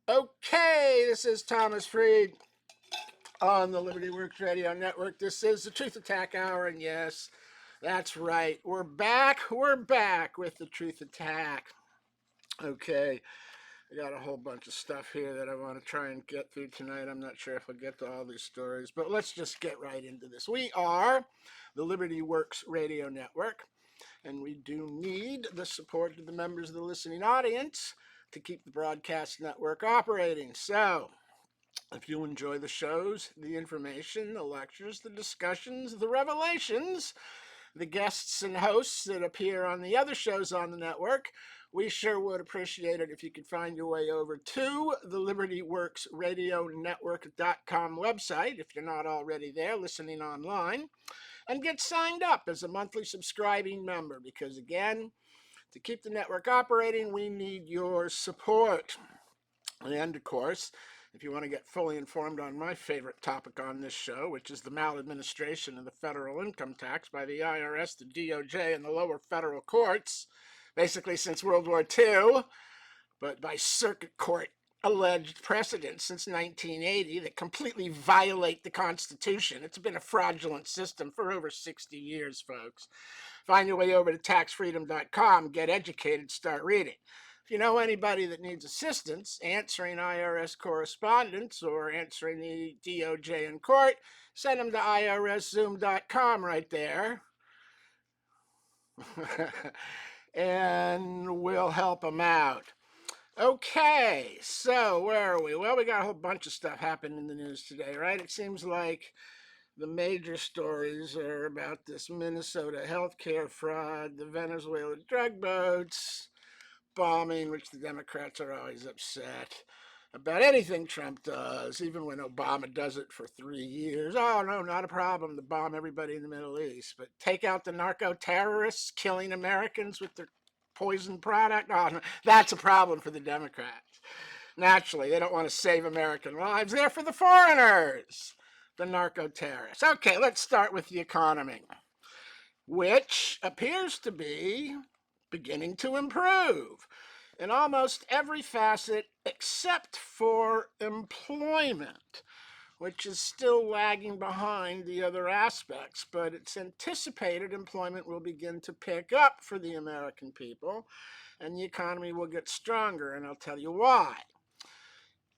Okay, this is Thomas Freed on the Liberty Works Radio Network. This is the Truth Attack Hour, and yes, that's right. We're back. We're back with the Truth Attack. Okay, I got a whole bunch of stuff here that I want to try and get through tonight. I'm not sure if I'll get to all these stories, but let's just get right into this. We are the Liberty Works Radio Network, and we do need the support of the members of the listening audience to keep the broadcast network operating. So, if you enjoy the shows, the information, the lectures, the discussions, the revelations, the guests and hosts that appear on the other shows on the network, we sure would appreciate it if you could find your way over to the LibertyWorksRadioNetwork.com website, if you're not already there listening online, and get signed up as a monthly subscribing member, because again, to keep the network operating, we need your support. And of course, if you want to get fully informed on my favorite topic on this show, which is the maladministration of the federal income tax by the IRS, the DOJ, and the lower federal courts, basically since World War II, but by circuit court alleged precedents since 1980 that completely violate the Constitution. It's been a fraudulent system for over 60 years, folks. Find your way over to taxfreedom.com, get educated, start reading. If you know anybody that needs assistance answering IRS correspondence or answering the DOJ in court, send them to irszoom.com right there. And we'll help them out. Okay, so where are we? Well, we got a whole bunch of stuff happening in the news today, right? It seems like the major stories are about this Minnesota healthcare fraud, the Venezuela drug boats, bombing, which the Democrats are always upset about anything Trump does, even when Obama does it for 3 years. Oh, no, not a problem to bomb everybody in the Middle East, but take out the narco-terrorists killing Americans with their poison product. Oh, no, that's a problem for the Democrats. Naturally, they don't want to save American lives. They're for the foreigners, the narco-terrorists. Okay, let's start with the economy, which appears to be beginning to improve in almost every facet except for employment, which is still lagging behind the other aspects, but it's anticipated employment will begin to pick up for the American people and the economy will get stronger, and I'll tell you why.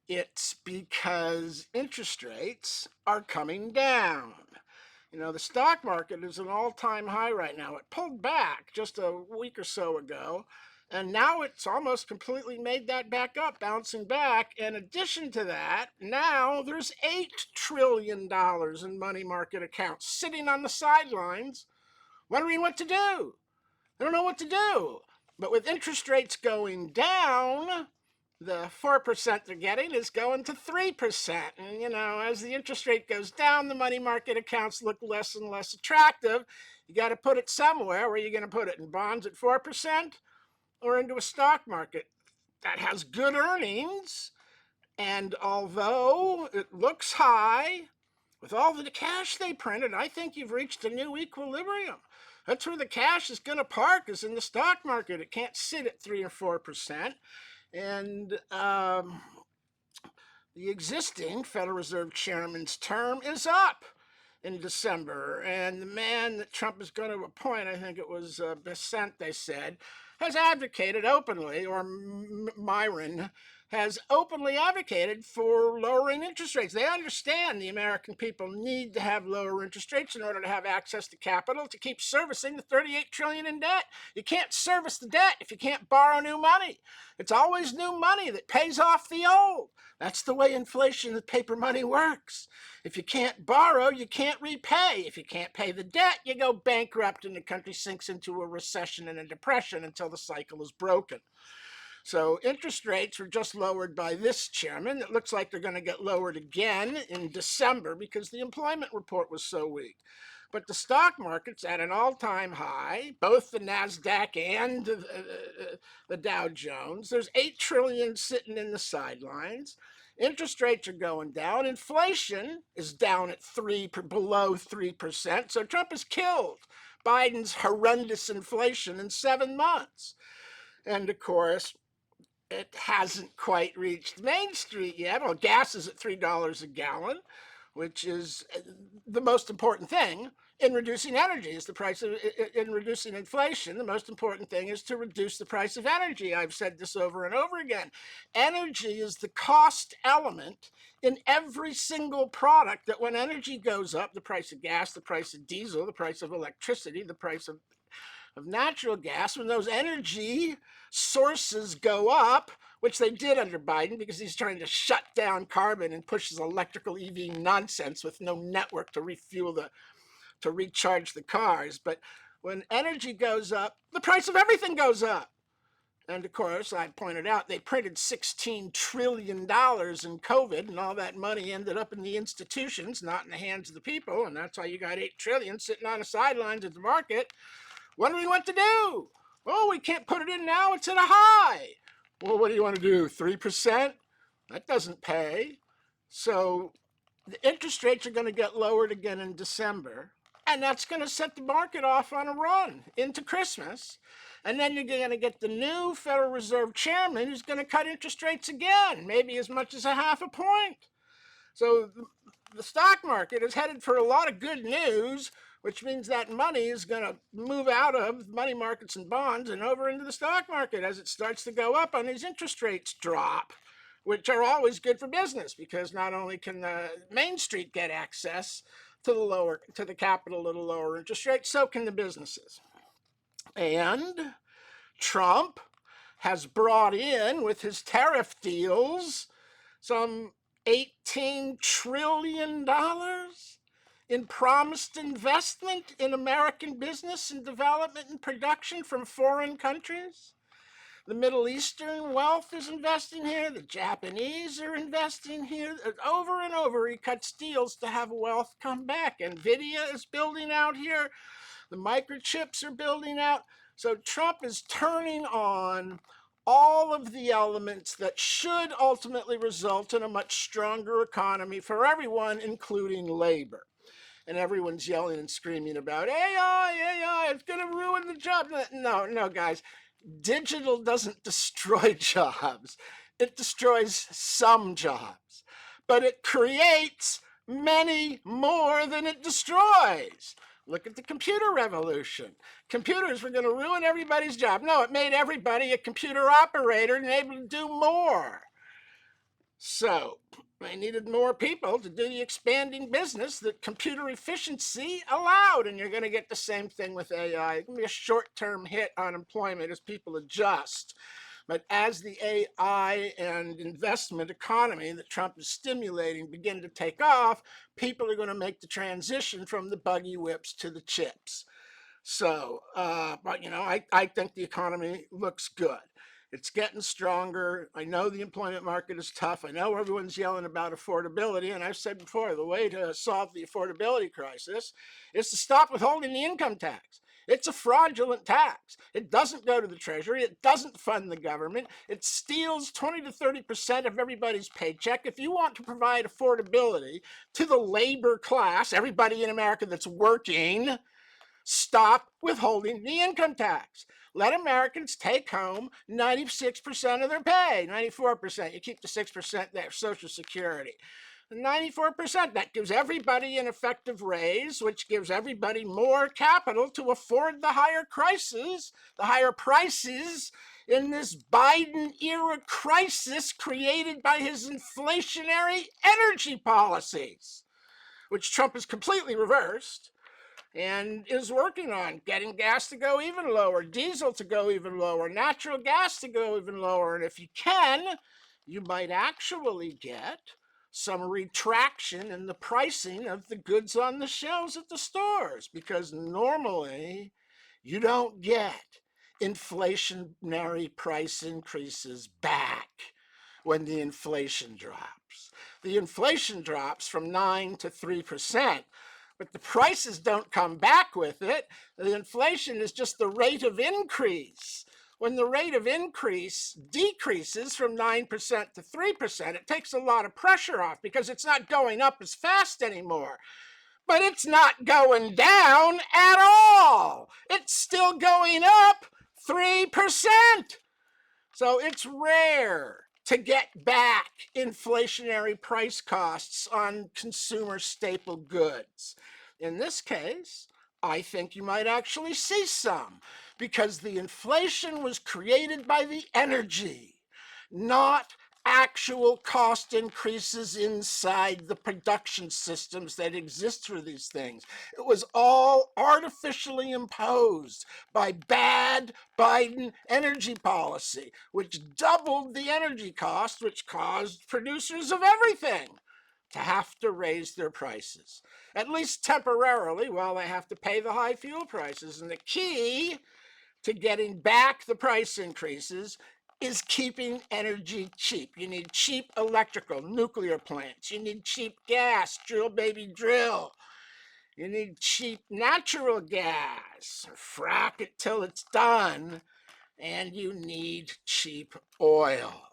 It's because interest rates are coming down. You know, the stock market is an all-time high right now. It pulled back just a week or so ago, and now it's almost completely made that back up, bouncing back. In addition to that, now there's $8 trillion in money market accounts sitting on the sidelines wondering what to do. They don't know what to do. But with interest rates going down, the 4% they're getting is going to 3%. And, you know, as the interest rate goes down, the money market accounts look less and less attractive. You got to put it somewhere. Where are you going to put it? In bonds at 4% or into a stock market that has good earnings? And although it looks high, with all the cash they printed, I think you've reached a new equilibrium. That's where the cash is going to park, is in the stock market. It can't sit at 3 or 4%. And the existing Federal Reserve Chairman's term is up in December. And the man that Trump is going to appoint, I think it was Bessent, they said, has advocated openly, or Myron has openly advocated for lowering interest rates. They understand the American people need to have lower interest rates in order to have access to capital to keep servicing the $38 trillion in debt. You can't service the debt if you can't borrow new money. It's always new money that pays off the old. That's the way inflation and paper money works. If you can't borrow, you can't repay. If you can't pay the debt, you go bankrupt and the country sinks into a recession and a depression until the cycle is broken. So interest rates were just lowered by this chairman. It looks like they're going to get lowered again in December because the employment report was so weak. But the stock market's at an all-time high, both the NASDAQ and the Dow Jones. There's $8 trillion sitting in the sidelines. Interest rates are going down. Inflation is down at below 3%. So Trump has killed Biden's horrendous inflation in 7 months. And of course, it hasn't quite reached Main Street yet. Well, gas is at $3 a gallon, which is the most important thing in reducing energy. Is the price of in reducing inflation. The most important thing is to reduce the price of energy. I've said this over and over again. Energy is the cost element in every single product. That when energy goes up, the price of gas, the price of diesel, the price of electricity, the price of natural gas, when those energy sources go up, which they did under Biden because he's trying to shut down carbon and pushes electrical EV nonsense with no network to to recharge the cars. But when energy goes up, the price of everything goes up. And of course, I pointed out they printed $16 trillion in COVID, and all that money ended up in the institutions, not in the hands of the people. And that's why you got $8 trillion sitting on the sidelines of the market, wondering what to do. Oh, we can't put it in now, it's at a high. Well, what do you want to do, 3%? That doesn't pay. So the interest rates are going to get lowered again in December, and that's going to set the market off on a run into Christmas. And then you're going to get the new Federal Reserve chairman who's going to cut interest rates again, maybe as much as a half a point. So the stock market is headed for a lot of good news, which means that money is going to move out of money markets and bonds and over into the stock market as it starts to go up and these interest rates drop, which are always good for business because not only can the Main Street get access to the capital at a lower interest rate, so can the businesses. And Trump has brought in, with his tariff deals, some $18 trillion in promised investment in American business and development and production from foreign countries. The Middle Eastern wealth is investing here. The Japanese are investing here. Over and over, he cuts deals to have wealth come back. NVIDIA is building out here. The microchips are building out. So Trump is turning on all of the elements that should ultimately result in a much stronger economy for everyone, including labor. And everyone's yelling and screaming about AI, it's going to ruin the job. No, guys. Digital doesn't destroy jobs. It destroys some jobs. But it creates many more than it destroys. Look at the computer revolution. Computers were going to ruin everybody's job. No, it made everybody a computer operator and able to do more. So they needed more people to do the expanding business that computer efficiency allowed. And you're going to get the same thing with AI. It's going to be a short-term hit on employment as people adjust. But as the AI and investment economy that Trump is stimulating begin to take off, people are going to make the transition from the buggy whips to the chips. So, but I think the economy looks good. It's getting stronger. I know the employment market is tough. I know everyone's yelling about affordability. And I've said before, the way to solve the affordability crisis is to stop withholding the income tax. It's a fraudulent tax. It doesn't go to the Treasury. It doesn't fund the government. It steals 20 to 30% of everybody's paycheck. If you want to provide affordability to the labor class, everybody in America that's working, stop withholding the income tax. Let Americans take home 96% of their pay, 94%. You keep the 6% there, Social Security. 94%, that gives everybody an effective raise, which gives everybody more capital to afford the higher prices in this Biden era crisis created by his inflationary energy policies, which Trump has completely reversed and is working on getting gas to go even lower, diesel to go even lower, natural gas to go even lower. And if you can, you might actually get some retraction in the pricing of the goods on the shelves at the stores, because normally you don't get inflationary price increases back when the inflation drops. The inflation drops from 9 to 3%. But the prices don't come back with it. The inflation is just the rate of increase. When the rate of increase decreases from 9% to 3%, it takes a lot of pressure off because it's not going up as fast anymore. But it's not going down at all. It's still going up 3%. So it's rare to get back inflationary price costs on consumer staple goods. In this case, I think you might actually see some because the inflation was created by the energy, not actual cost increases inside the production systems that exist for these things. It was all artificially imposed by bad Biden energy policy, which doubled the energy cost, which caused producers of everything to have to raise their prices, at least temporarily, while they have to pay the high fuel prices. And the key to getting back the price increases is keeping energy cheap. You need cheap electrical, nuclear plants. You need cheap gas, drill baby drill. You need cheap natural gas, frack it till it's done. And you need cheap oil.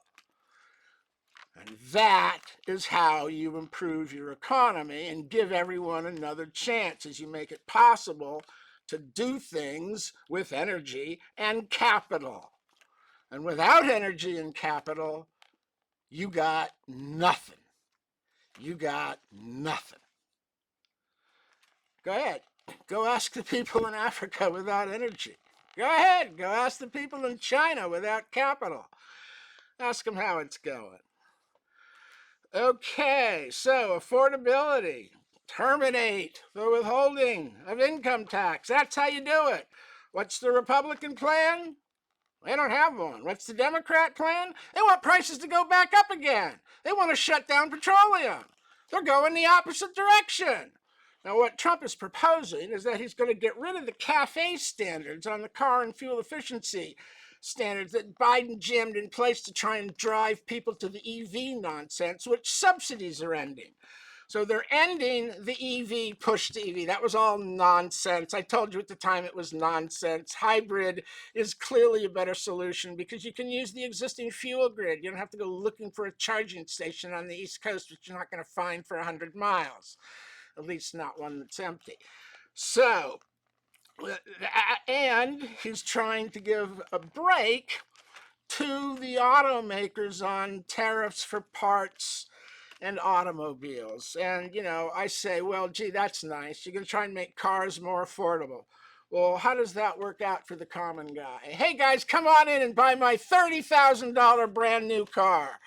And that is how you improve your economy and give everyone another chance as you make it possible to do things with energy and capital. And without energy and capital, you got nothing. You got nothing. Go ahead. Go ask the people in Africa without energy. Go ahead. Go ask the people in China without capital. Ask them how it's going. Okay, so affordability. Terminate the withholding of income tax. That's how you do it. What's the Republican plan? They don't have one. What's the Democrat plan? They want prices to go back up again. They want to shut down petroleum. They're going the opposite direction. Now, what Trump is proposing is that he's going to get rid of the CAFE standards on the car and fuel efficiency standards that Biden jammed in place to try and drive people to the EV nonsense, which subsidies are ending. So they're ending the EV push to EV. That was all nonsense. I told you at the time it was nonsense. Hybrid is clearly a better solution because you can use the existing fuel grid. You don't have to go looking for a charging station on the East Coast, which you're not going to find for 100 miles, at least not one that's empty. So, and he's trying to give a break to the automakers on tariffs for parts and automobiles. And, you know, I say, well, gee, that's nice. You're going to try and make cars more affordable. Well, how does that work out for the common guy? Hey, guys, come on in and buy my $30,000 brand new car.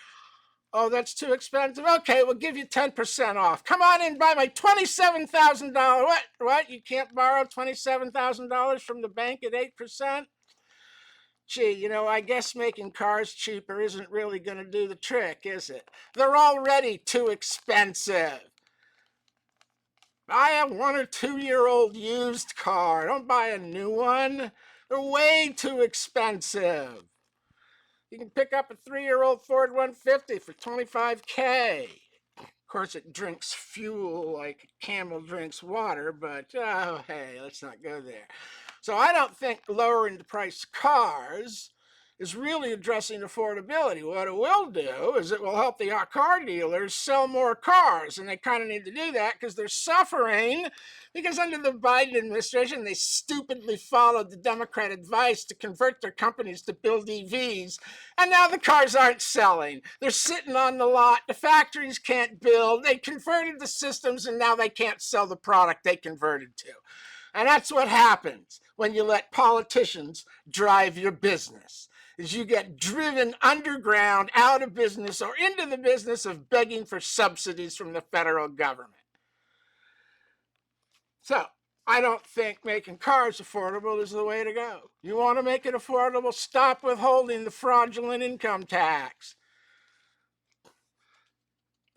Oh, that's too expensive? Okay, we'll give you 10% off. Come on in and buy my $27,000. What? You can't borrow $27,000 from the bank at 8%? Gee, you know, I guess making cars cheaper isn't really going to do the trick, is it? They're already too expensive. Buy a 1 or 2-year-old used car. Don't buy a new one. They're way too expensive. You can pick up a 3-year-old Ford 150 for $25K. Of course, it drinks fuel like a camel drinks water, but oh, hey, let's not go there. So I don't think lowering the price of cars is really addressing affordability. What it will do is it will help the car dealers sell more cars, and they kind of need to do that because they're suffering because under the Biden administration, they stupidly followed the Democrat advice to convert their companies to build EVs, and now the cars aren't selling. They're sitting on the lot. The factories can't build. They converted the systems, and now they can't sell the product they converted to. And that's what happens when you let politicians drive your business, is you get driven underground out of business or into the business of begging for subsidies from the federal government. So I don't think making cars affordable is the way to go. You want to make it affordable? Stop withholding the fraudulent income tax.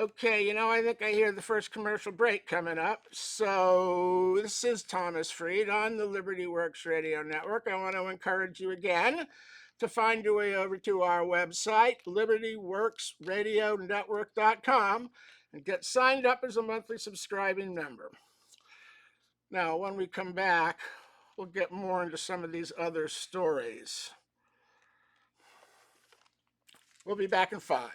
Okay, you know, I think I hear the first commercial break coming up. So this is Thomas Freed on the Liberty Works Radio Network. I want to encourage you again to find your way over to our website, libertyworksradionetwork.com, and get signed up as a monthly subscribing member. Now, when we come back, we'll get more into some of these other stories. We'll be back in 5.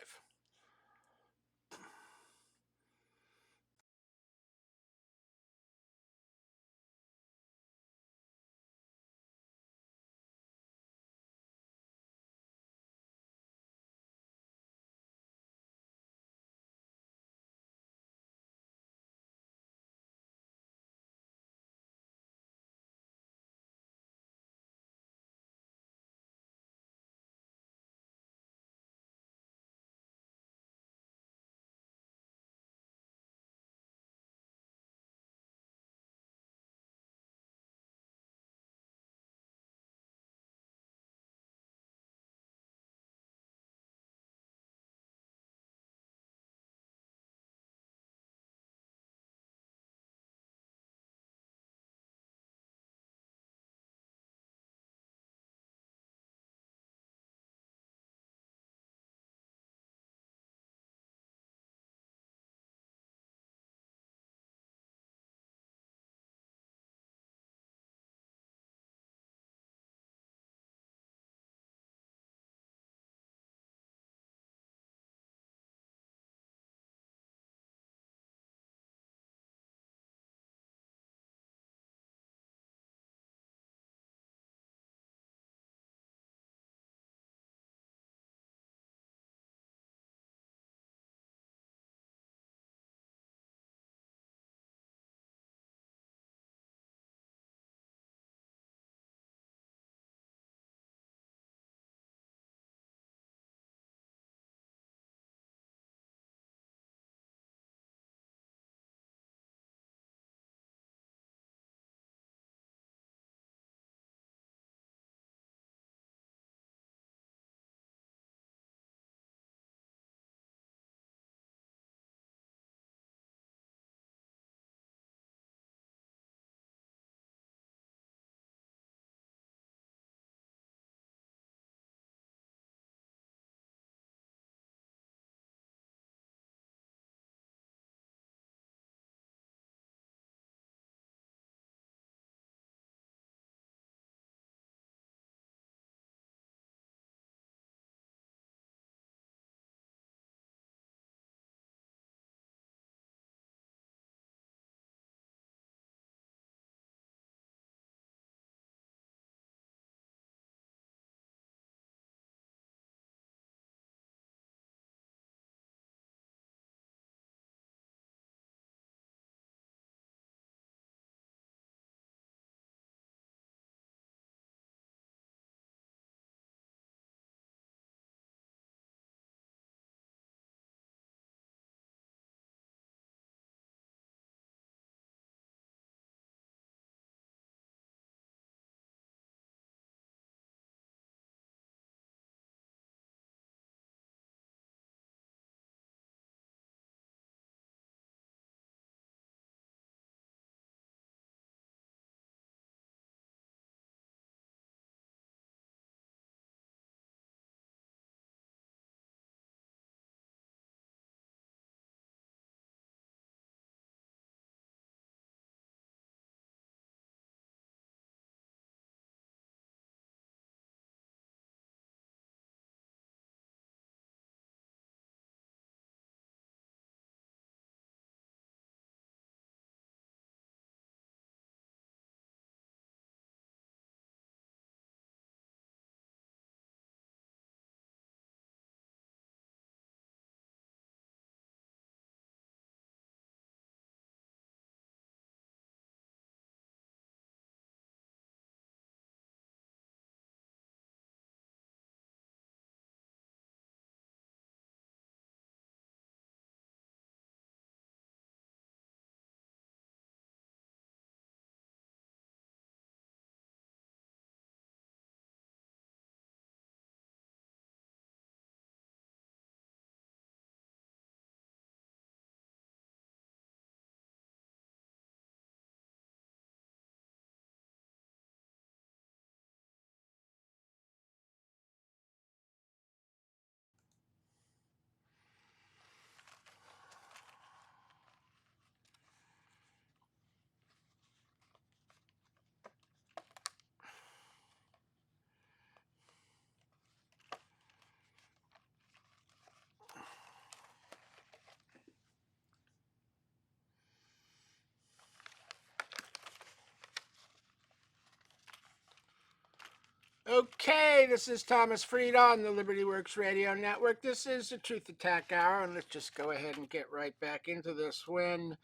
Okay, this is Thomas Fried on the Liberty Works Radio Network. This is the Truth Attack Hour, and let's just go ahead and get right back into this. When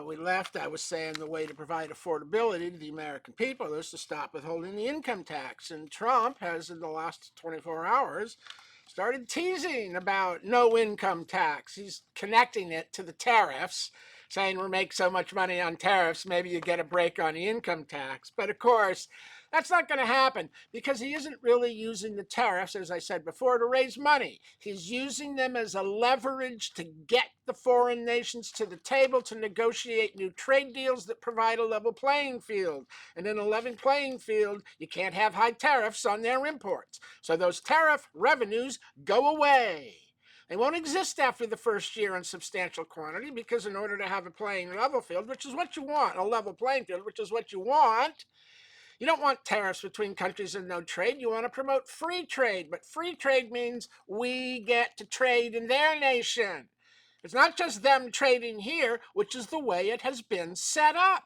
we left, I was saying the way to provide affordability to the American people is to stop withholding the income tax. And Trump has, in the last 24 hours, started teasing about no income tax. He's connecting it to the tariffs, saying we make so much money on tariffs, maybe you get a break on the income tax. But of course, that's not going to happen because he isn't really using the tariffs, as I said before, to raise money. He's using them as a leverage to get the foreign nations to the table to negotiate new trade deals that provide a level playing field. And in a level playing field, you can't have high tariffs on their imports. So those tariff revenues go away. They won't exist after the first year in substantial quantity because in order to have a playing level field, which is what you want, a level playing field, which is what you want, you don't want tariffs between countries and no trade. You want to promote free trade. But free trade means we get to trade in their nation. It's not just them trading here, which is the way it has been set up.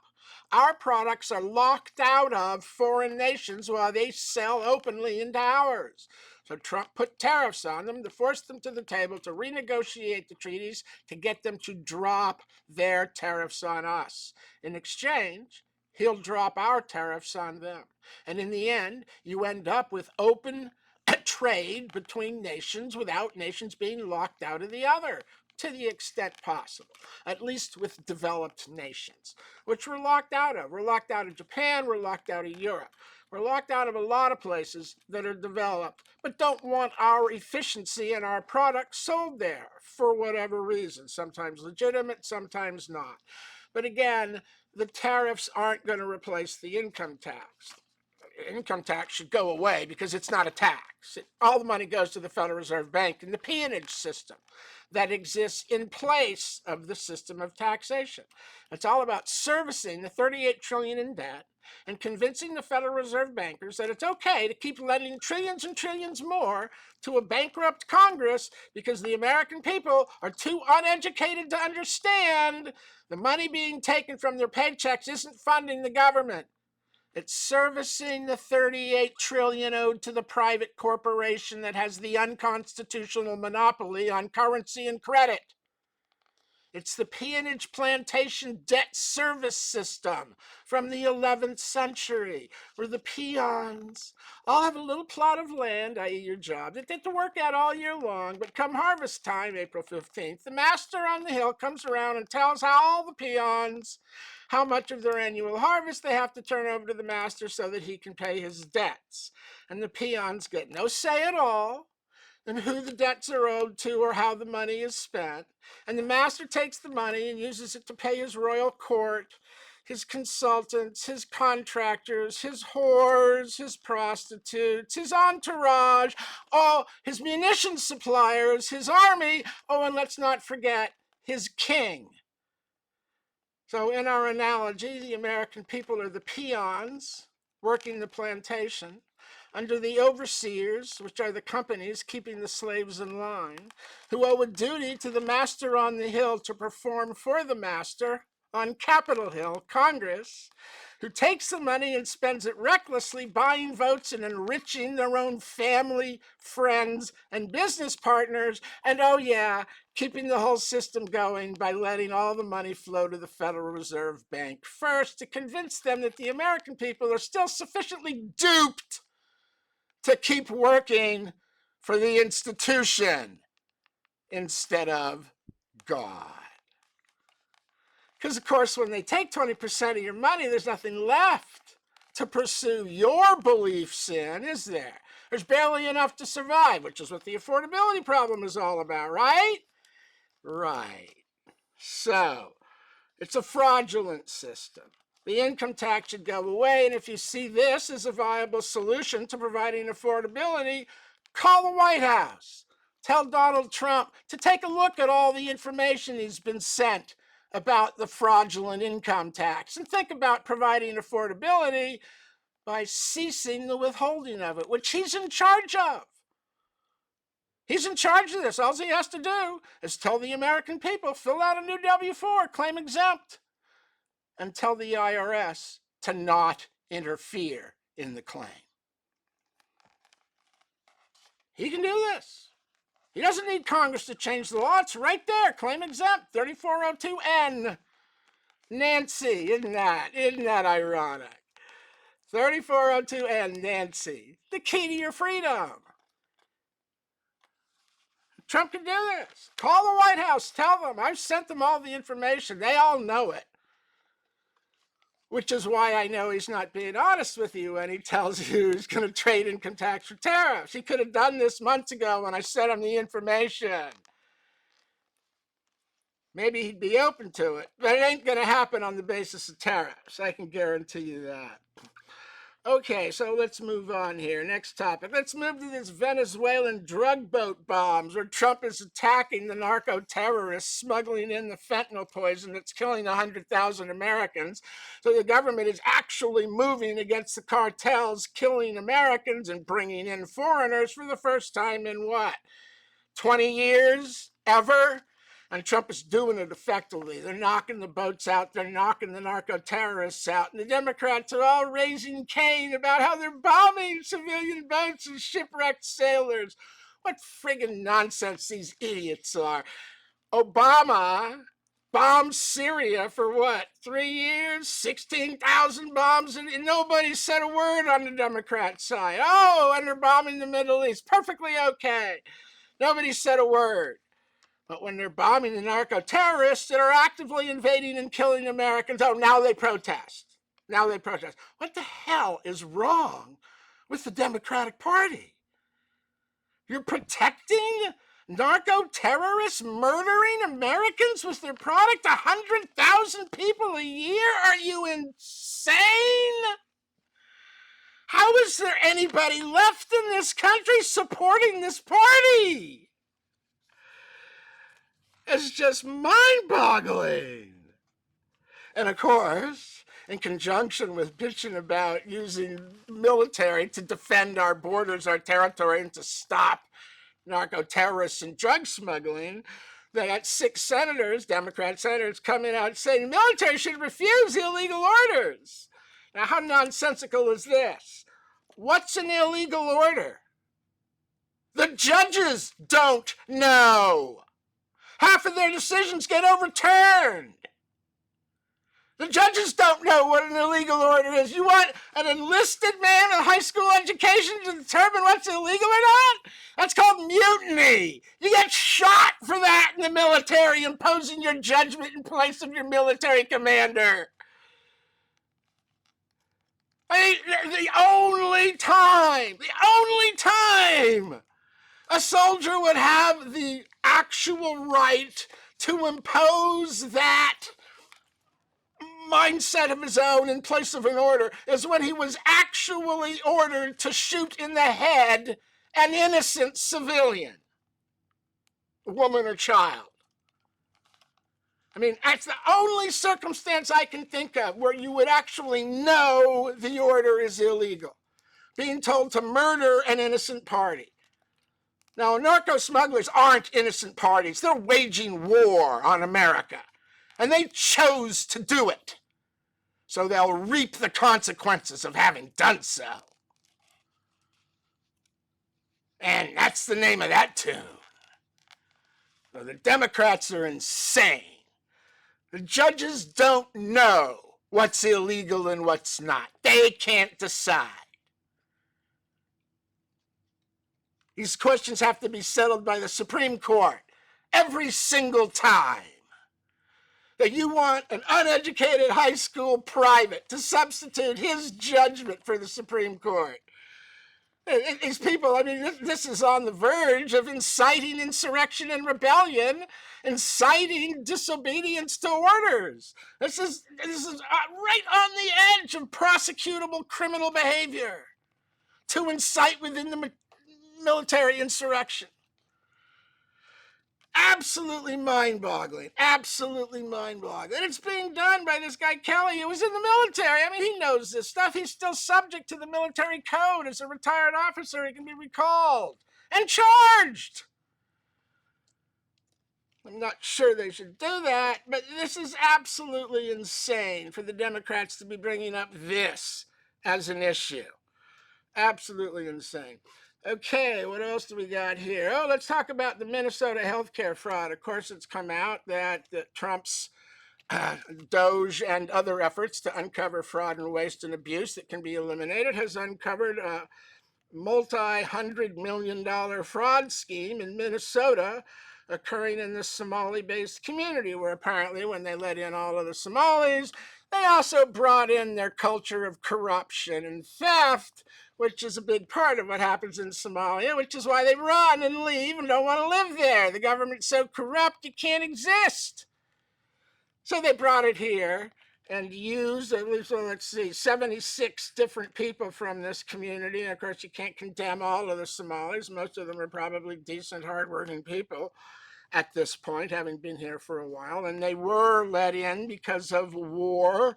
Our products are locked out of foreign nations while they sell openly into ours. So Trump put tariffs on them to force them to the table to renegotiate the treaties to get them to drop their tariffs on us. In exchange, he'll drop our tariffs on them. And in the end, you end up with open trade between nations without nations being locked out of the other to the extent possible, at least with developed nations, which we're locked out of. We're locked out of Japan, we're locked out of Europe. We're locked out of a lot of places that are developed, but don't want our efficiency and our products sold there for whatever reason, sometimes legitimate, sometimes not. But again, the tariffs aren't going to replace the income tax. Income tax should go away because it's not a tax. All the money goes to the Federal Reserve Bank and the peonage system that exists in place of the system of taxation. It's all about servicing the 38 trillion in debt and convincing the Federal Reserve bankers that it's okay to keep lending trillions and trillions more to a bankrupt Congress because the American people are too uneducated to understand the money being taken from their paychecks isn't funding the government. It's servicing the 38 trillion owed to the private corporation that has the unconstitutional monopoly on currency and credit. It's the peonage plantation debt service system from the 11th century, where the peons all have a little plot of land, i.e. your job, that they have to work at all year long, but come harvest time, April 15th, the master on the hill comes around and tells all the peons how much of their annual harvest they have to turn over to the master so that he can pay his debts. And the peons get no say at all and who the debts are owed to or how the money is spent. And the master takes the money and uses it to pay his royal court, his consultants, his contractors, his whores, his prostitutes, his entourage, oh, his munitions suppliers, his army, oh, and let's not forget his king. So in our analogy, the American people are the peons working the plantation under the overseers, which are the companies keeping the slaves in line, who owe a duty to the master on the hill to perform for the master on Capitol Hill, Congress, who takes the money and spends it recklessly buying votes and enriching their own family, friends, and business partners, and oh yeah, keeping the whole system going by letting all the money flow to the Federal Reserve Bank first to convince them that the American people are still sufficiently duped to keep working for the institution instead of God. Because, of course, when they take 20% of your money, there's nothing left to pursue your beliefs in, is there? There's barely enough to survive, which is what the affordability problem is all about, right? Right. So, it's a fraudulent system. The income tax should go away, and if you see this as a viable solution to providing affordability, call the White House. Tell Donald Trump to take a look at all the information he's been sent about the fraudulent income tax and think about providing affordability by ceasing the withholding of it, which he's in charge of. He's in charge of this. All he has to do is tell the American people, fill out a new W-4, claim exempt, and tell the IRS to not interfere in the claim. He can do this. He doesn't need Congress to change the law. It's right there. Claim exempt, 3402N. Nancy, isn't that ironic? 3402N, Nancy. The key to your freedom. Trump can do this. Call the White House. Tell them. I've sent them all the information. They all know it. Which is why I know he's not being honest with you when he tells you he's going to trade income tax for tariffs. He could have done this months ago when I sent him the information. Maybe he'd be open to it, but it ain't going to happen on the basis of tariffs. I can guarantee you that. Okay, so let's move on here. Next topic. Let's move to this Venezuelan drug boat bombs where Trump is attacking the narco-terrorists smuggling in the fentanyl poison that's killing 100,000 Americans. So the government is actually moving against the cartels, killing Americans and bringing in foreigners for the first time in what? 20 years? Ever? And Trump is doing it effectively. They're knocking the boats out. They're knocking the narco-terrorists out. And the Democrats are all raising Cain about how they're bombing civilian boats and shipwrecked sailors. What friggin' nonsense these idiots are. Obama bombed Syria for what? 3 years? 16,000 bombs? And nobody said a word on the Democrat side. Oh, and they're bombing the Middle East. Perfectly okay. Nobody said a word. But when they're bombing the narco-terrorists that are actively invading and killing Americans, oh, now they protest. Now they protest. What the hell is wrong with the Democratic Party? You're protecting narco-terrorists murdering Americans with their product? 100,000 people a year? Are you insane? How is there anybody left in this country supporting this party? It's just mind-boggling. And of course, in conjunction with bitching about using military to defend our borders, our territory, and to stop narco-terrorists and drug smuggling, they got 6 senators, Democrat senators, coming out saying the military should refuse illegal orders. Now, how nonsensical is this? What's an illegal order? The judges don't know. Half of their decisions get overturned. The judges don't know what an illegal order is. You want an enlisted man with a high school education to determine what's illegal or not? That's called mutiny. You get shot for that in the military, imposing your judgment in place of your military commander. I mean, the only time a soldier would have the actual right to impose that mindset of his own in place of an order is when he was actually ordered to shoot in the head an innocent civilian, woman or child. I mean, that's the only circumstance I can think of where you would actually know the order is illegal. Being told to murder an innocent party. Now, narco smugglers aren't innocent parties. They're waging war on America. And they chose to do it. So they'll reap the consequences of having done so. And that's the name of that tune. So the Democrats are insane. The judges don't know what's illegal and what's not. They can't decide. These questions have to be settled by the Supreme Court every single time. That you want an uneducated high school private to substitute his judgment for the Supreme Court. These people, I mean, this is on the verge of inciting insurrection and rebellion, inciting disobedience to orders. This is right on the edge of prosecutable criminal behavior to incite within the military insurrection. Absolutely mind-boggling. Absolutely mind-boggling. And it's being done by this guy Kelly, who was in the military. I mean, he knows this stuff. He's still subject to the military code. As a retired officer, he can be recalled and charged. I'm not sure they should do that, but this is absolutely insane for the Democrats to be bringing up this as an issue. Absolutely insane. Okay, what else do we got here? Oh, let's talk about the Minnesota healthcare fraud. Of course, it's come out that Trump's Doge and other efforts to uncover fraud and waste and abuse that can be eliminated has uncovered a multi-$100 million fraud scheme in Minnesota occurring in the Somali-based community, where apparently when they let in all of the Somalis, they also brought in their culture of corruption and theft, which is a big part of what happens in Somalia, which is why they run and leave and don't want to live there. The government's so corrupt it can't exist. So they brought it here and used, at least, well, let's see, 76 different people from this community. And of course, you can't condemn all of the Somalis. Most of them are probably decent, hardworking people at this point, having been here for a while. And they were let in because of war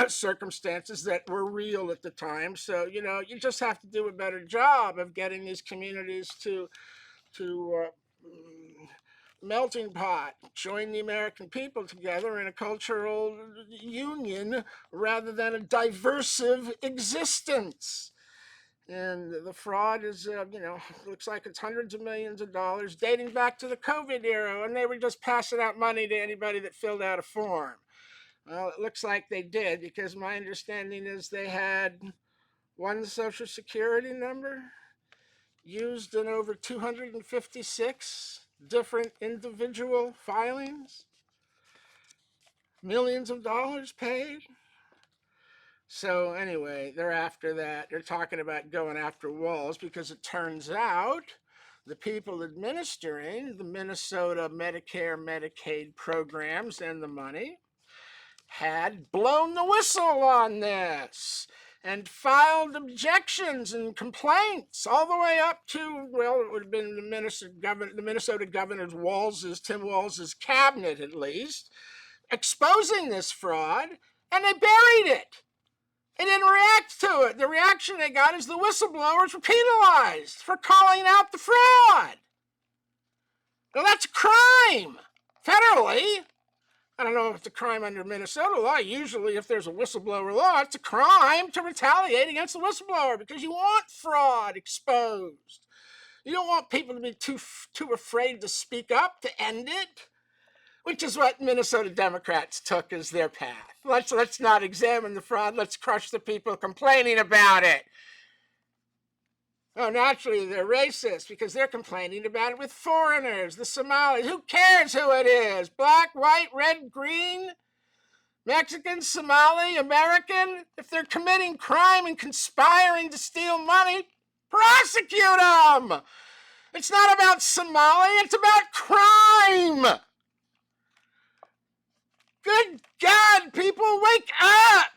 circumstances that were real at the time. So, you just have to do a better job of getting these communities to melting pot, join the American people together in a cultural union rather than a diversive existence. And the fraud is, looks like it's hundreds of millions of dollars dating back to the COVID era, and they were just passing out money to anybody that filled out a form. Well, it looks like they did, because my understanding is they had one social security number used in over 256 different individual filings, millions of dollars paid. So anyway, they're after that. They're talking about going after Walls because it turns out the people administering the Minnesota Medicare, Medicaid programs and the money had blown the whistle on this and filed objections and complaints all the way up to, well, it would have been the Minnesota Governor Tim Walz's cabinet at least, exposing this fraud, and they buried it. They didn't react to it. The reaction they got is the whistleblowers were penalized for calling out the fraud. Well, that's a crime, federally. I don't know if it's a crime under Minnesota law. Usually, if there's a whistleblower law, it's a crime to retaliate against the whistleblower because you want fraud exposed. You don't want people to be too afraid to speak up to end it, which is what Minnesota Democrats took as their path. Let's not examine the fraud. Let's crush the people complaining about it. Oh, naturally, they're racist because they're complaining about it with foreigners, the Somalis. Who cares who it is? Black, white, red, green? Mexican, Somali, American, if they're committing crime and conspiring to steal money, prosecute them. It's not about Somali, it's about crime. Good God, people, wake up.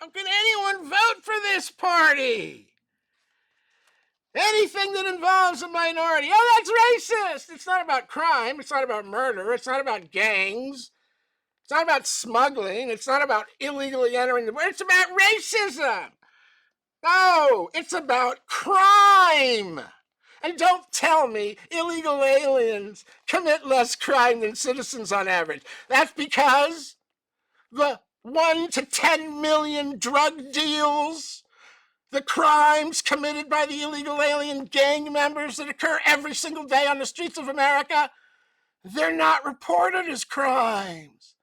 How can anyone vote for this party? Anything that involves a minority, oh, that's racist. It's not about crime. It's not about murder. It's not about gangs. It's not about smuggling. It's not about illegally entering the border. It's about racism. No, it's about crime. And don't tell me illegal aliens commit less crime than citizens on average. That's because the 1 to 10 million drug deals, the crimes committed by the illegal alien gang members that occur every single day on the streets of America, they're not reported as crimes.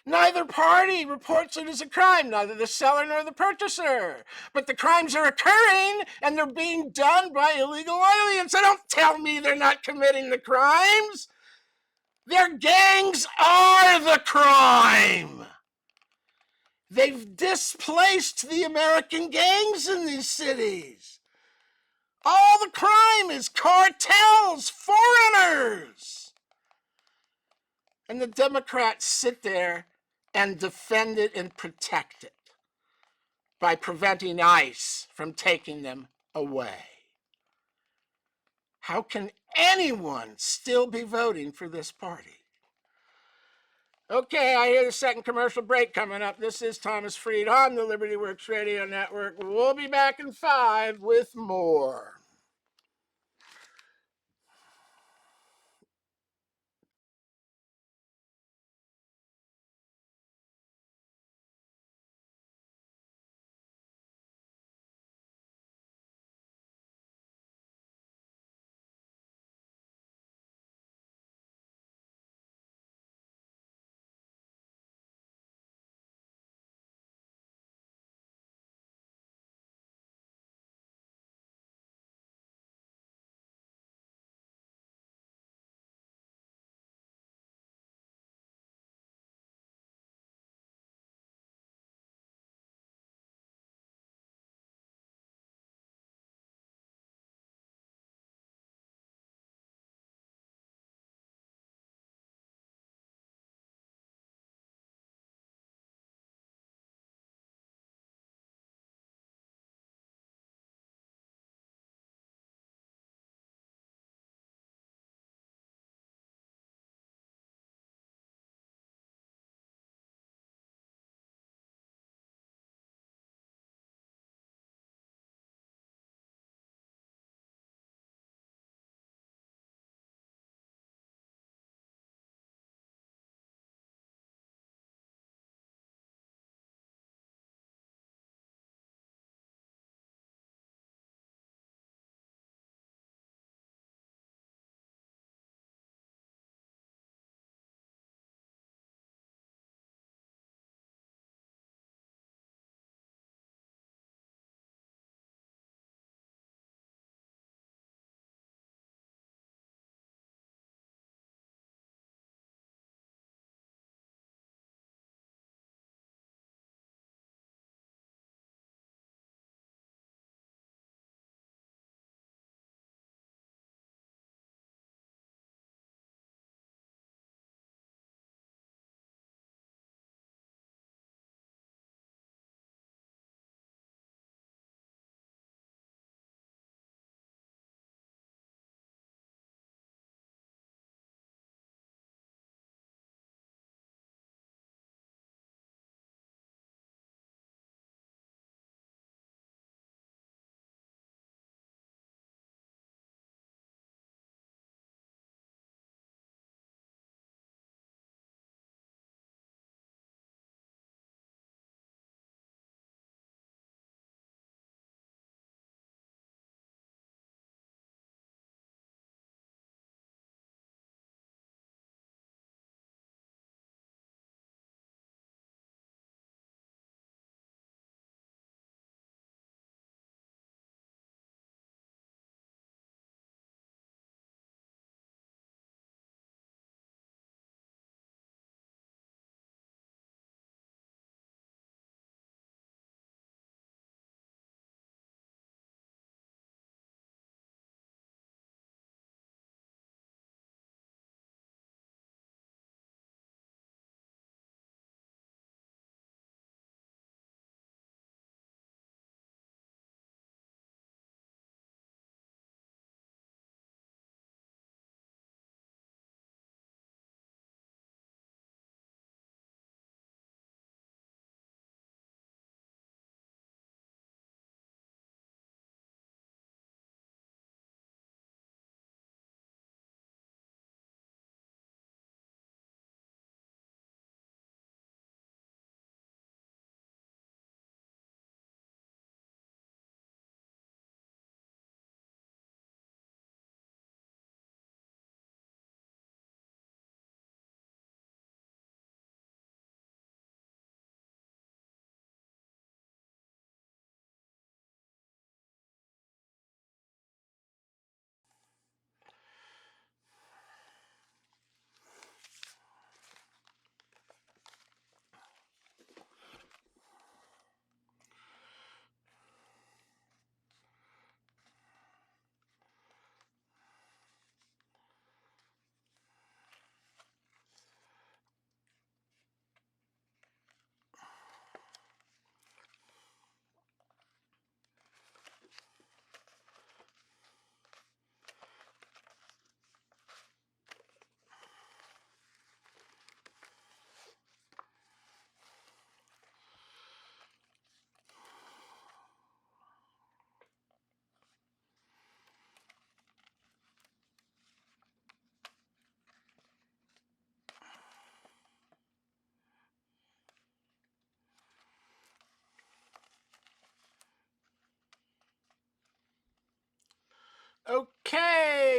Neither party reports it as a crime, neither the seller nor the purchaser. But the crimes are occurring, and they're being done by illegal aliens. So don't tell me they're not committing the crimes. Their gangs are the crime. They've displaced the American gangs in these cities. All the crime is cartels, foreigners. And the Democrats sit there and defend it and protect it by preventing ICE from taking them away. How can anyone still be voting for this party? Okay, I hear the second commercial break coming up. This is Thomas Freed on the Liberty Works Radio Network. We'll be back in 5 with more.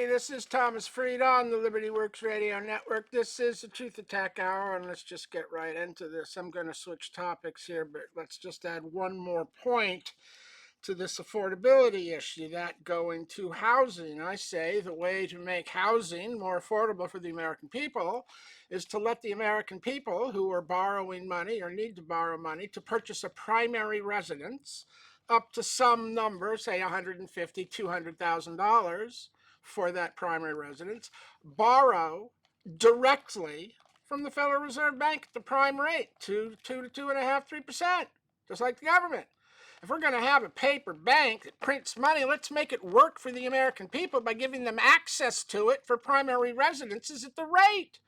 everybody. This is Thomas Fried on the Liberty Works Radio Network. This is the Truth Attack Hour, and let's just get right into this. I'm going to switch topics here, but let's just add one more point to this affordability issue, that going to housing. I say the way to make housing more affordable for the American people is to let the American people who are borrowing money or need to borrow money to purchase a primary residence up to some number, say $150,000, $200,000 for that primary residence, borrow directly from the Federal Reserve Bank at the prime rate, 2 to 2.5%, 3%, just like the government. If we're going to have a paper bank that prints money, let's make it work for the American people by giving them access to it for primary residences at the rate.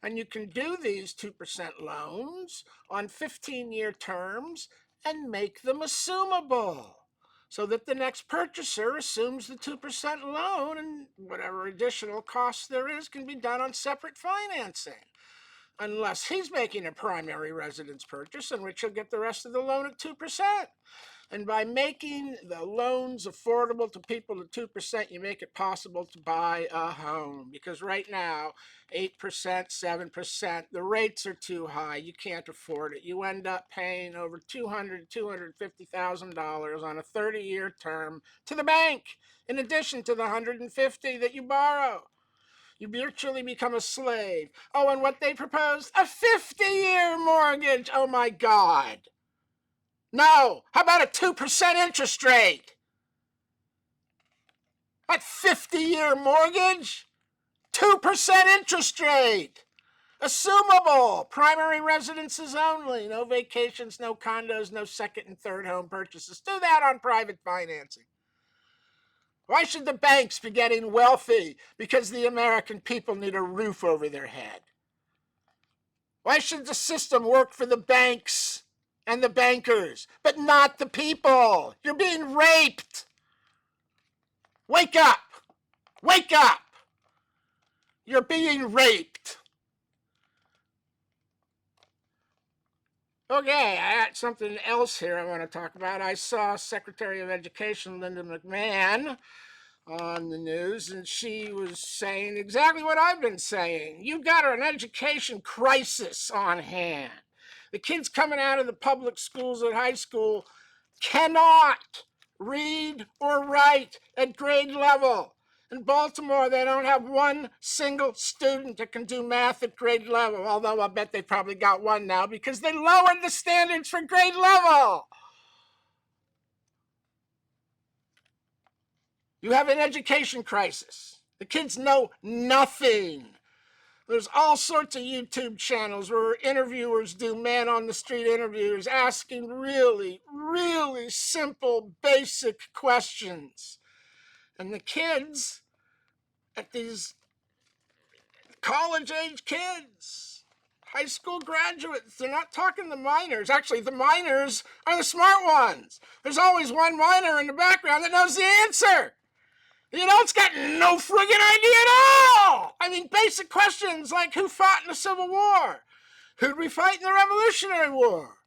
And you can do these 2% loans on 15-year terms and make them assumable, so that the next purchaser assumes the 2% loan, and whatever additional costs there is can be done on separate financing. Unless he's making a primary residence purchase, in which he'll get the rest of the loan at 2%. And by making the loans affordable to people at 2%, you make it possible to buy a home. Because right now, 8%, 7%, the rates are too high. You can't afford it. You end up paying over $200,000, $250,000 on a 30-year term to the bank, in addition to the $150,000 that you borrow. You virtually become a slave. Oh, and what they proposed? A 50-year mortgage. Oh, my God. No. How about a 2% interest rate? That 50-year mortgage? 2% interest rate. Assumable. Primary residences only. No vacations, no condos, no second and third home purchases. Do that on private financing. Why should the banks be getting wealthy because the American people need a roof over their head? Why should the system work for the banks and the bankers, but not the people? You're being raped. Wake up. Wake up. You're being raped. Okay, I got something else here I want to talk about. I saw Secretary of Education Linda McMahon on the news, and she was saying exactly what I've been saying. You've got an education crisis on hand. The kids coming out of the public schools at high school cannot read or write at grade level. In Baltimore, they don't have one single student that can do math at grade level, although I bet they probably got one now because they lowered the standards for grade level. You have an education crisis. The kids know nothing. There's all sorts of YouTube channels where interviewers do man-on-the-street interviews asking really, really simple, basic questions. And the kids, at these college-age kids, high school graduates, they're not talking the minors. Actually, the minors are the smart ones. There's always one minor in the background that knows the answer. You know, it's got no friggin' idea at all. I mean, basic questions like who fought in the Civil War? Who'd we fight in the Revolutionary War?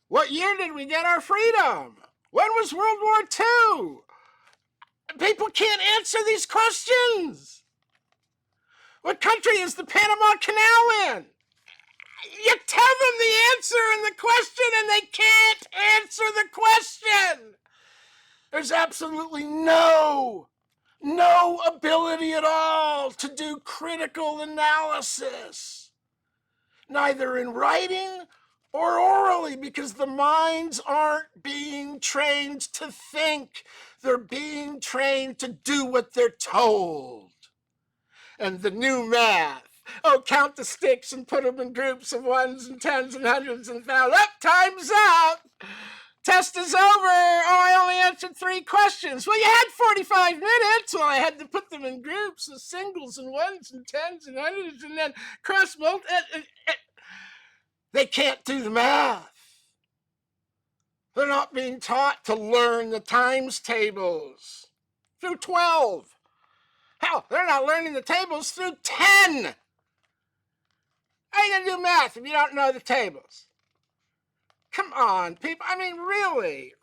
What year did we get our freedom? When was World War II? People can't answer these questions. What country is the Panama Canal in? You tell them the answer in the question and they can't answer the question. There's absolutely no ability at all to do critical analysis, neither in writing or orally, because the minds aren't being trained to think. They're being trained to do what they're told. And the new math, oh, count the sticks and put them in groups of ones and tens and hundreds and thousands. Time's up. Test is over. Oh, I only answered 3 questions. Well, you had 45 minutes. Well, I had to put them in groups of singles and ones and tens and hundreds and then cross multi. They can't do the math. They're not being taught to learn the times tables through 12. Hell, they're not learning the tables through 10. How are you going to do math if you don't know the tables? Come on, people. I mean, really?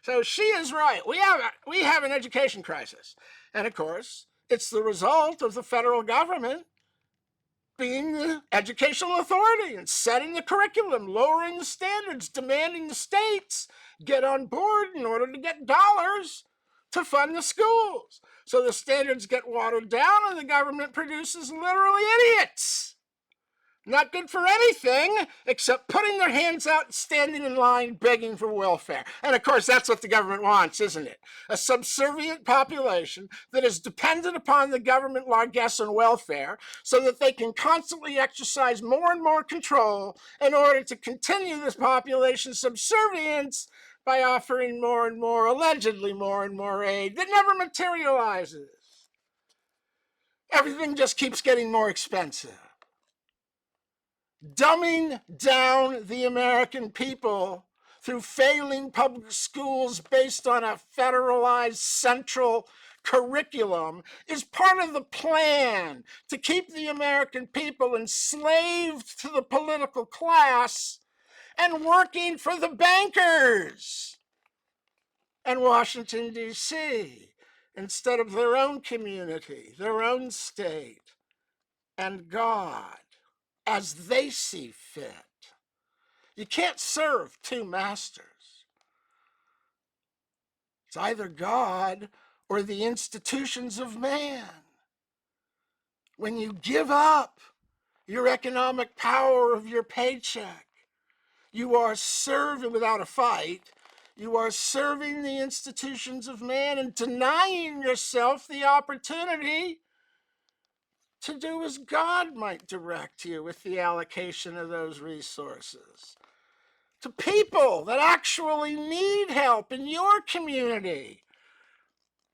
So she is right. We have an education crisis. And of course, it's the result of the federal government being the educational authority and setting the curriculum, lowering the standards, demanding the states get on board in order to get dollars to fund the schools. So the standards get watered down and the government produces literally idiots. Not good for anything except putting their hands out and standing in line begging for welfare. And of course, that's what the government wants, isn't it? A subservient population that is dependent upon the government largesse and welfare so that they can constantly exercise more and more control in order to continue this population's subservience by offering more and more, allegedly more and more aid that never materializes. Everything just keeps getting more expensive. Dumbing down the American people through failing public schools based on a federalized central curriculum is part of the plan to keep the American people enslaved to the political class and working for the bankers and Washington, D.C., instead of their own community, their own state, and God, as they see fit. You can't serve two masters. It's either God or the institutions of man. When you give up your economic power of your paycheck, you are serving without a fight. You are serving the institutions of man and denying yourself the opportunity to do as God might direct you with the allocation of those resources to people that actually need help in your community,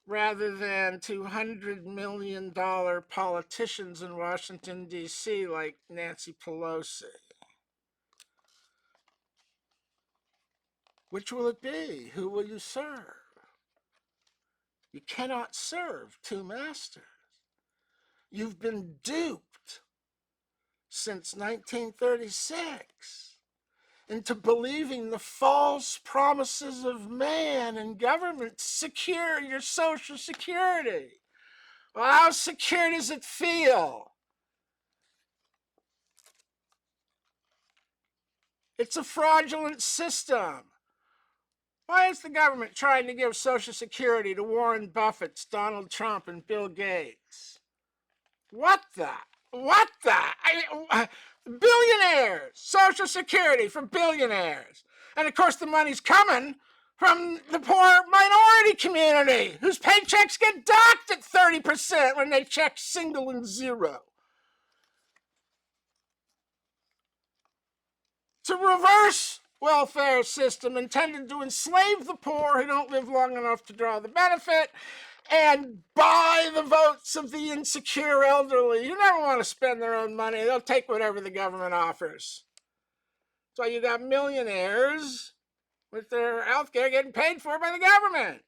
rather than $200 million politicians in Washington, D.C. like Nancy Pelosi. Which will it be? Who will you serve? You cannot serve two masters. You've been duped since 1936 into believing the false promises of man and government to secure your Social Security. Well, how secure does it feel? It's a fraudulent system. Why is the government trying to give Social Security to Warren Buffett, Donald Trump, and Bill Gates? What the? Billionaires! Social Security for billionaires. And of course, the money's coming from the poor minority community, whose paychecks get docked at 30% when they check single and zero. It's a reverse welfare system intended to enslave the poor who don't live long enough to draw the benefit and buy the votes of the insecure elderly who never want to spend their own money. They'll take whatever the government offers. So you got millionaires with their health care getting paid for by the government.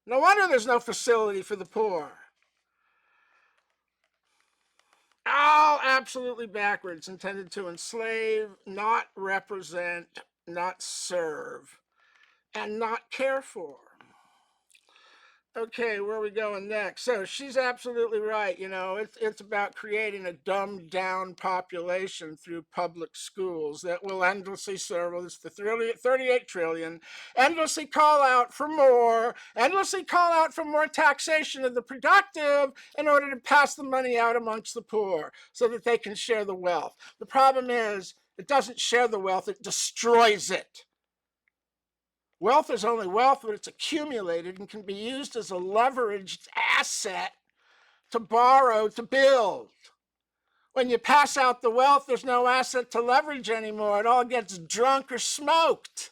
No wonder there's no facility for the poor. All absolutely backwards, intended to enslave, not represent, not serve, and not care for. Okay, where are we going next? So she's absolutely right. You know, it's about creating a dumbed down population through public schools that will endlessly serve. Well, it's the 38 trillion, endlessly call out for more, endlessly call out for more taxation of the productive in order to pass the money out amongst the poor so that they can share the wealth. The problem is, it doesn't share the wealth, it destroys it. Wealth is only wealth when it's accumulated and can be used as a leveraged asset to borrow to build. When you pass out the wealth, there's no asset to leverage anymore. It all gets drunk or smoked.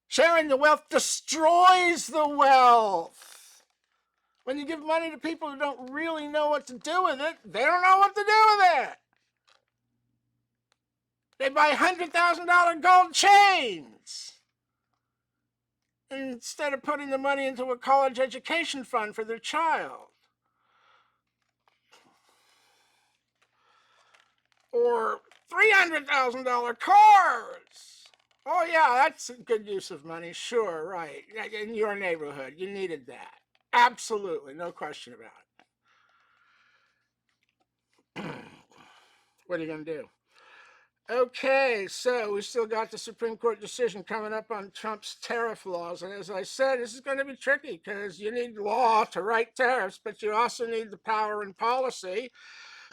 Sharing the wealth destroys the wealth. When you give money to people who don't really know what to do with it, they don't know what to do with it. They buy $100,000 gold chains instead of putting the money into a college education fund for their child. Or $300,000 cars. Oh, yeah, that's a good use of money. Sure, right. In your neighborhood, you needed that. Absolutely, no question about it. What are you going to do? Okay, so we still got the Supreme Court decision coming up on Trump's tariff laws. And as I said, this is going to be tricky because you need law to write tariffs, but you also need the power and policy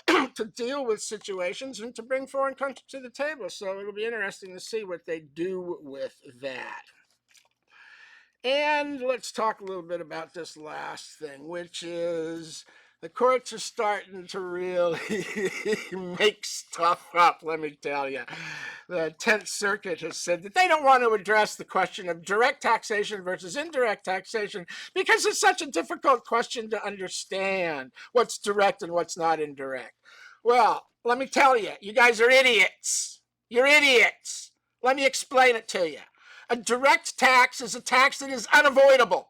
to deal with situations and to bring foreign countries to the table. So it'll be interesting to see what they do with that. And let's talk a little bit about this last thing, which is the courts are starting to really make stuff up, let me tell you. The 10th Circuit has said that they don't want to address the question of direct taxation versus indirect taxation because it's such a difficult question to understand what's direct and what's not indirect. Well, let me tell you, you guys are idiots. You're idiots. Let me explain it to you. A direct tax is a tax that is unavoidable.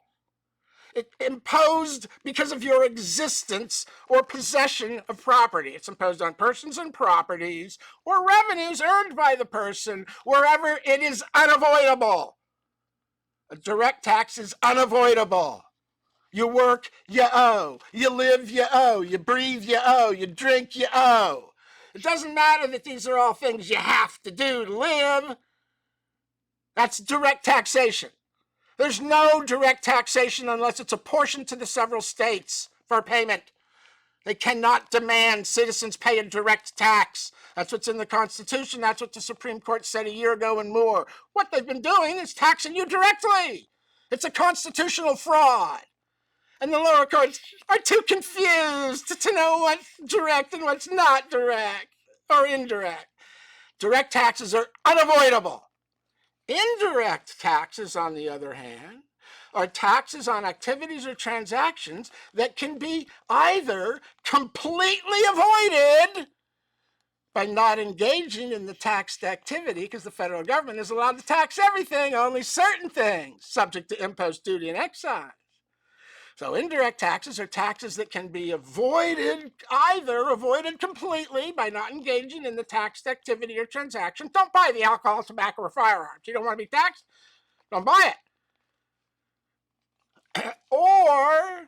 It's imposed because of your existence or possession of property. It's imposed on persons and properties or revenues earned by the person wherever it is unavoidable. A direct tax is unavoidable. You work, you owe. You live, you owe. You breathe, you owe. You drink, you owe. It doesn't matter that these are all things you have to do to live. That's direct taxation. There's no direct taxation unless it's apportioned to the several states for payment. They cannot demand citizens pay a direct tax. That's what's in the Constitution. That's what the Supreme Court said a year ago and more. What they've been doing is taxing you directly. It's a constitutional fraud. And the lower courts are too confused to know what's direct and what's not direct or indirect. Direct taxes are unavoidable. Indirect taxes, on the other hand, are taxes on activities or transactions that can be either completely avoided by not engaging in the taxed activity, because the federal government is allowed to tax everything, only certain things, subject to impost, duty, and excise. So indirect taxes are taxes that can be avoided, either avoided completely by not engaging in the taxed activity or transaction. Don't buy the alcohol, tobacco, or firearms. You don't want to be taxed? Don't buy it. Or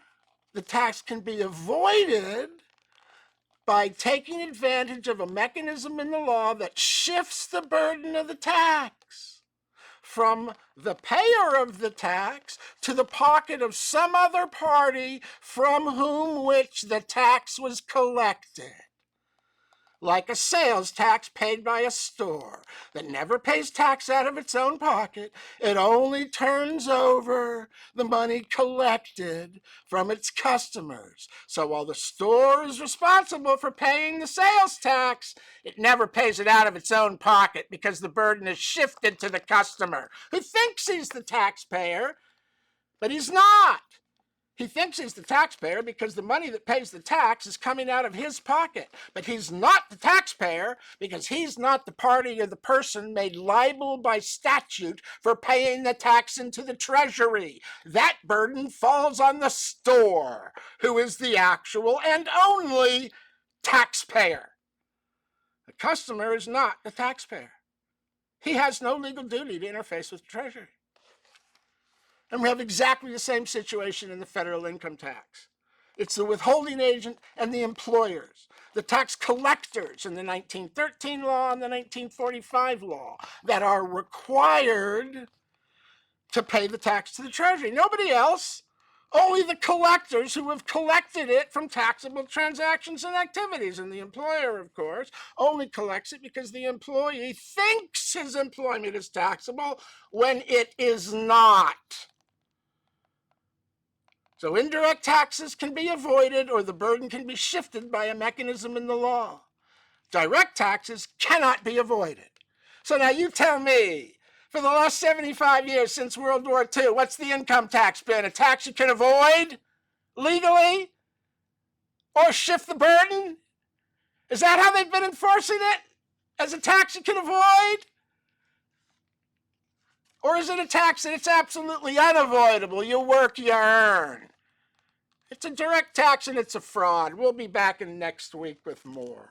the tax can be avoided by taking advantage of a mechanism in the law that shifts the burden of the tax from the payer of the tax to the pocket of some other party from whom which the tax was collected. Like a sales tax paid by a store that never pays tax out of its own pocket. It only turns over the money collected from its customers. So while the store is responsible for paying the sales tax, it never pays it out of its own pocket because the burden is shifted to the customer, who thinks he's the taxpayer, but he's not. He thinks he's the taxpayer because the money that pays the tax is coming out of his pocket. But he's not the taxpayer because he's not the party or the person made liable by statute for paying the tax into the treasury. That burden falls on the store, who is the actual and only taxpayer. The customer is not the taxpayer. He has no legal duty to interface with the treasury. And we have exactly the same situation in the federal income tax. It's the withholding agent and the employers, the tax collectors in the 1913 law and the 1945 law that are required to pay the tax to the Treasury. Nobody else, only the collectors who have collected it from taxable transactions and activities. And the employer, of course, only collects it because the employee thinks his employment is taxable when it is not. So indirect taxes can be avoided or the burden can be shifted by a mechanism in the law. Direct taxes cannot be avoided. So now you tell me, for the last 75 years since World War II, what's the income tax been? A tax you can avoid legally or shift the burden? Is that how they've been enforcing it? As a tax you can avoid? Or is it a tax that it's absolutely unavoidable? You work, you earn. It's a direct tax and it's a fraud. We'll be back in next week with more.